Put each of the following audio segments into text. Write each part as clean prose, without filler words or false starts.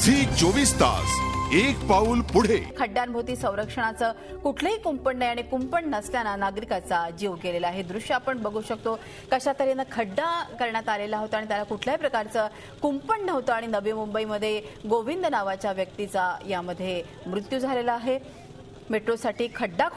Zee 24 तास एक पाऊल पुढे। खड्ड्यांभोवती संरक्षणाचं कुठलंही कुंपण नाही आणि कुंपण नसल्यानं नागरिकाचा जीव गेलेला आहे। दृश्य आपण बघू शकतो कशा तऱ्हेने खड्डा करण्यात आलेला होता आणि त्याला कुठल्याही प्रकारचं कुंपण नव्हतं आणि नवी मुंबईमध्ये गोविंद नावाच्या व्यक्तीचा यामध्ये मृत्यू झालेला आहे। मेट्रोसाठी खड्डा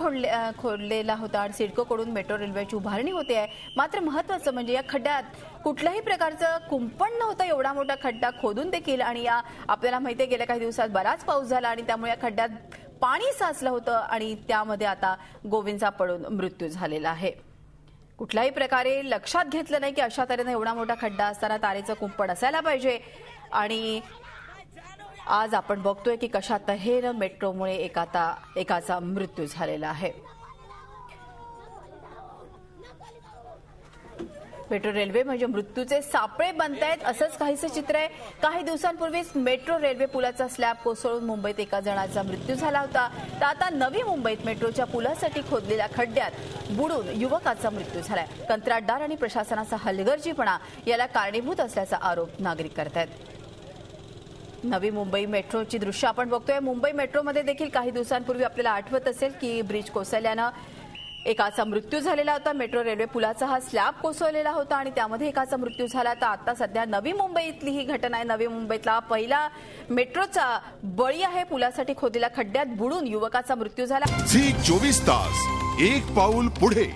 खोदलेला होता आणि सिडकोकडून मेट्रो रेल्वेची उभारणी होते आहे। मात्र महत्त्वाचं म्हणजे या खड्ड्यात कुठल्याही प्रकारचं कुंपण नव्हतं। एवढा मोठा खड्डा खोदून देखील आणि या आपल्याला माहिती आहे गेल्या काही दिवसात बराच पाऊस झाला आणि त्यामुळे या खड्ड्यात पाणी साचलं होतं आणि त्यामध्ये आता गोविंदचा पडून मृत्यू झालेला आहे। कुठल्याही प्रकारे लक्षात घेतलं नाही की अशा तऱ्हेने एवढा मोठा खड्डा असताना तारेचं कुंपण असायला पाहिजे आणि आज आपण बघतोय की कशा तऱ्हेने मेट्रोमुळे एकाचा मृत्यू झालेला आहे। मेट्रो रेल्वे म्हणजे मृत्यूचे सापळे बनतायत असंच काहीसं चित्र आहे। काही दिवसांपूर्वीच मेट्रो रेल्वे पुलाचा स्लॅब कोसळून मुंबईत एका जणाचा मृत्यू झाला होता। तर आता नवी मुंबईत मेट्रोच्या पुलासाठी खोदलेल्या खड्ड्यात बुडून युवकाचा मृत्यू झालाय। कंत्राटदार आणि प्रशासनाचा हलगर्जीपणा याला कारणीभूत असल्याचा आरोप नागरिक करतायत। नवी मुंबई मेट्रोची दृश्य आपण बघतोय। मुंबई मेट्रोमध्ये देखील काही दिवसांपूर्वी आपल्याला आठवत असेल की ब्रिज कोसळल्यानं एकाचा मृत्यू झालेला होता। मेट्रो रेल्वे पुलाचा हा स्लॅब कोसळलेला होता आणि त्यामध्ये एकाचा मृत्यू झाला। तर आता सध्या नवी मुंबईतली ही घटना आहे। नवी मुंबईतला पहिला मेट्रोचा बळी आहे। पुलासाठी खोदलेल्या खड्ड्यात बुडून युवकाचा मृत्यू झाला। झी 24 तास एक पाऊल पुढे।